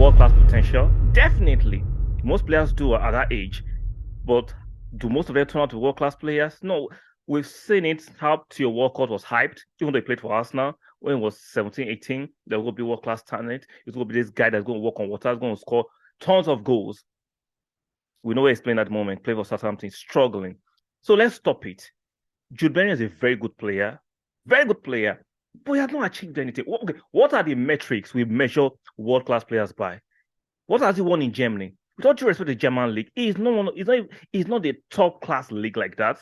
world-class potential? Definitely. Most players do at that age. But do most of them turn out to world-class players? No. We've seen it how Theo Walcott was hyped, even though he played for Arsenal when he was 17, 18. There will be world-class talent. It's going to be this guy that's going to walk on water, is going to score tons of goals. We know where he's playing at the moment, play for Southampton, struggling. So let's stop it. Jude Bellingham is a very good player, but he has not achieved anything. What are the metrics we measure world-class players by? What has he won in Germany? With all due respect to the German league, he's not a top-class league like that.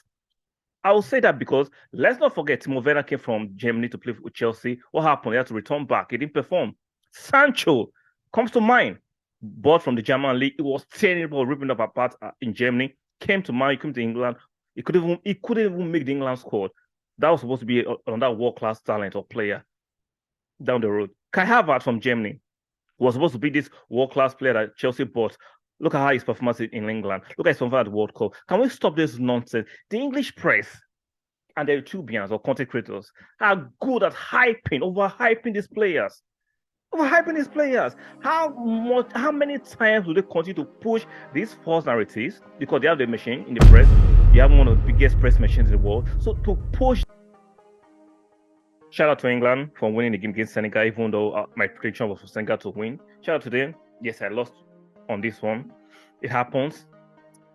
I will say that because let's not forget Timo Werner came from Germany to play with Chelsea. What happened? He had to return back. He didn't perform. Sancho comes to mind. Bought from the German league. It was terrible, ripping up apart in Germany. Came to mind, came to England. He couldn't even make the England squad. That was supposed to be another world-class talent or player down the road. Kai Havertz from Germany was supposed to be this world-class player that Chelsea bought. Look at how his performance in England. Look at his performance at the World Cup. Can we stop this nonsense? The English press and the YouTubians or content creators are good at overhyping these players. Overhyping these players. How many times do they continue to push these false narratives? Because they have the machine in the press. You have one of the biggest press machines in the world. So to push. Shout out to England for winning the game against Senegal, even though my prediction was for Senegal to win. Shout out to them. Yes, I lost on this one. It happens.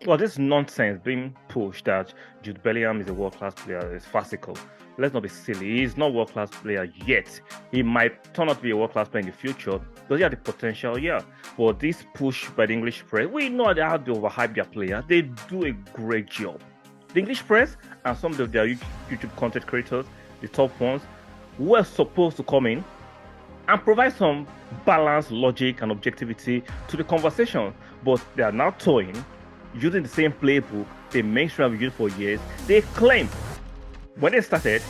Well, this nonsense being pushed that Jude Bellingham is a world-class player is farcical. Let's not be silly. He's not a world-class player yet. He might turn out to be a world-class player in the future. Does he have the potential? Yeah. But this push by the English press, we know how they overhype their players. They do a great job. The English press and some of their YouTube content creators, the top ones, were supposed to come in and provide some balance, logic, and objectivity to the conversation. But they are now toying, using the same playbook they mainstream have used for years. They claim when they started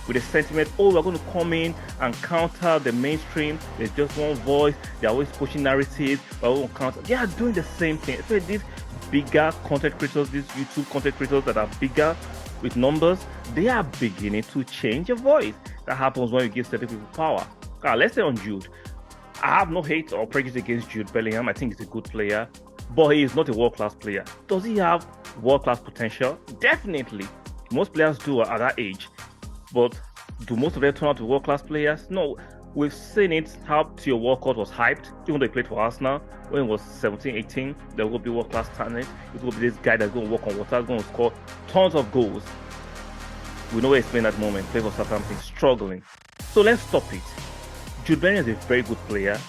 with the sentiment, oh, we're going to come in and counter the mainstream. There's just one voice. They're always pushing narratives. We're going to counter. They are doing the same thing. So these bigger content creators, these YouTube content creators that are bigger with numbers, they are beginning to change a voice. That happens when you give certain people power. Let's say on Jude. I have no hate or prejudice against Jude Bellingham. I think he's a good player, but he is not a world-class player. Does he have world-class potential? Definitely. Most players do at that age. But do most of them turn out to world-class players? No. We've seen it how Theo Walcott was hyped, even though he played for Arsenal when he was 17, 18. There will be world-class talent. It will be this guy that's going to walk on water, going to score tons of goals. We know where he's playing at the moment, play for Southampton, struggling. So let's stop it. Jude Bellingham is a very good player,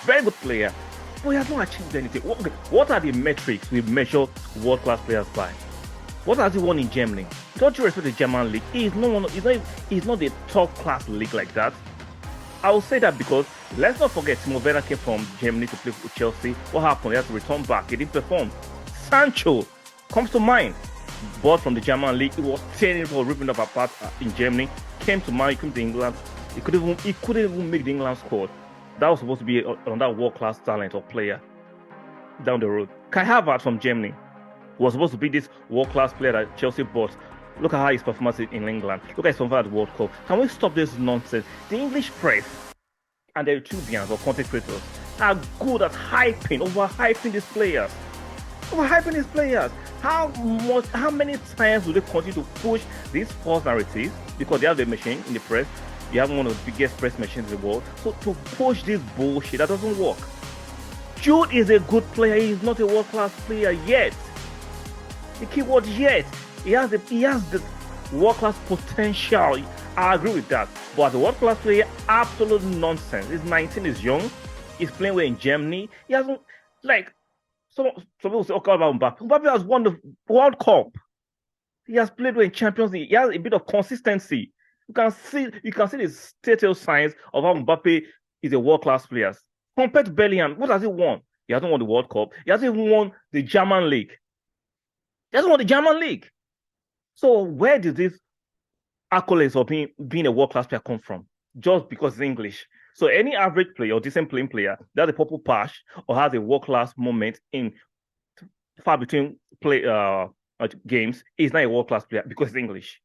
but he has not achieved anything. What are the metrics we measure world-class players by? What has he won in Germany? With all due respect to the German league, he's not a top-class league like that. I will say that because let's not forget Timo Werner came from Germany to play with Chelsea. What happened? He had to return back. He didn't perform. Sancho comes to mind. Bought from the German league. It was terrible, ripping up apart in Germany. Came to mind, came to England. He couldn't even make the England squad. That was supposed to be another world-class talent or player down the road. Kai Havertz from Germany was supposed to be this world-class player that Chelsea bought. Look at how his performance in England. Look at his performance at the World Cup. Can we stop this nonsense? The English press and the YouTubians or content creators are good at overhyping these players. Overhyping these players. How many times do they continue to push these false narratives? Because they have the machine in the press. You have one of the biggest press machines in the world. So to push this bullshit, that doesn't work. Jude is a good player. He's not a world-class player yet. The keyword yet. He has the world-class potential. I agree with that. But as a world-class player, absolute nonsense. He's 19, he's young. He's playing well in Germany. He hasn't, like, some people say, okay, about Mbappe. Mbappe has won the World Cup. He has played well in Champions League. He has a bit of consistency. You can see the telltale signs of how Mbappe is a world-class player. Compared to Bellingham, what has he won? He hasn't won the World Cup. He hasn't even won the German league. He hasn't won the German league. So where did this accolades of being a world-class player come from? Just because it's English. So any average player or decent playing player that has a purple patch or has a world-class moment in far between games is not a world-class player because it's English.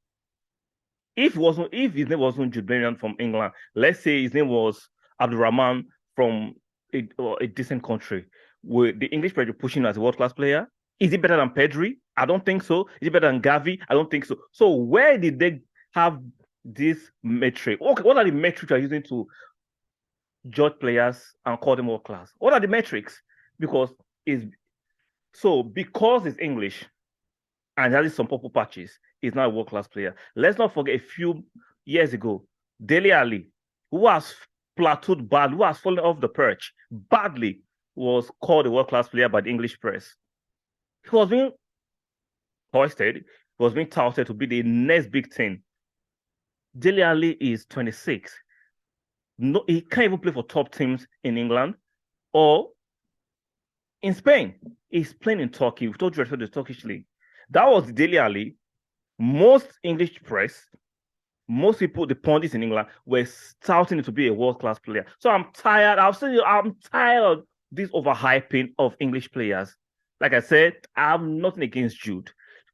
If his name wasn't Jude Bellingham from England, let's say his name was Abdulrahman from a decent country. With the English player pushing as a world-class player, is it better than Pedri? I don't think so. Is it better than Gavi? I don't think so. So where did they have this metric? Okay, what are the metrics you're using to judge players and call them world class? What are the metrics? Because it's English and has some purple patches, he's not a world class player. Let's not forget a few years ago, Dele Alli, who has plateaued bad, who has fallen off the perch badly, was called a world class player by the English press. He was being hoisted, he was being touted to be the next big thing. Dele Alli is 26. No, he can't even play for top teams in England or in Spain. He's playing in Turkey. We've told you to the Turkish league. That was Dele Alli. Most English press, most people, the pundits in England, were touting him to be a world-class player. So I'm tired. I'm tired of this overhyping of English players. Like I said, I'm nothing against Jude.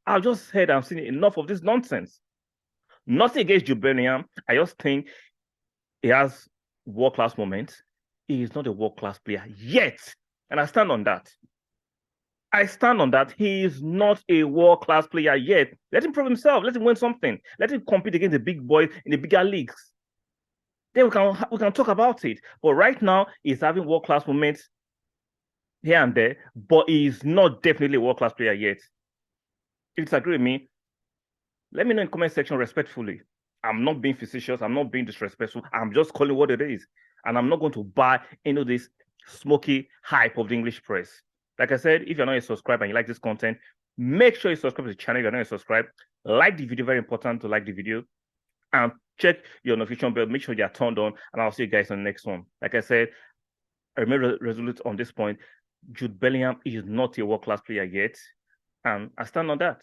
I've just heard I'm seeing enough of this nonsense. Nothing against Jude Bellingham. I just think he has world-class moments. He is not a world-class player yet. And I stand on that. I stand on that. He is not a world-class player yet. Let him prove himself. Let him win something. Let him compete against the big boys in the bigger leagues. Then we can talk about it. But right now, he's having world-class moments here and there, but he's not definitely a world-class player yet. If you disagree with me, let me know in the comment section respectfully. I'm not being facetious. I'm not being disrespectful. I'm just calling what it is. And I'm not going to buy any of this smoky hype of the English press. Like I said, if you're not a subscriber and you like this content, make sure you subscribe to the channel if you're not a subscriber. Like the video, very important to like the video. And check your notification bell. Make sure they are turned on. And I'll see you guys on the next one. Like I said, I remain resolute on this point. Jude Bellingham is not a world-class player yet. And I stand on that.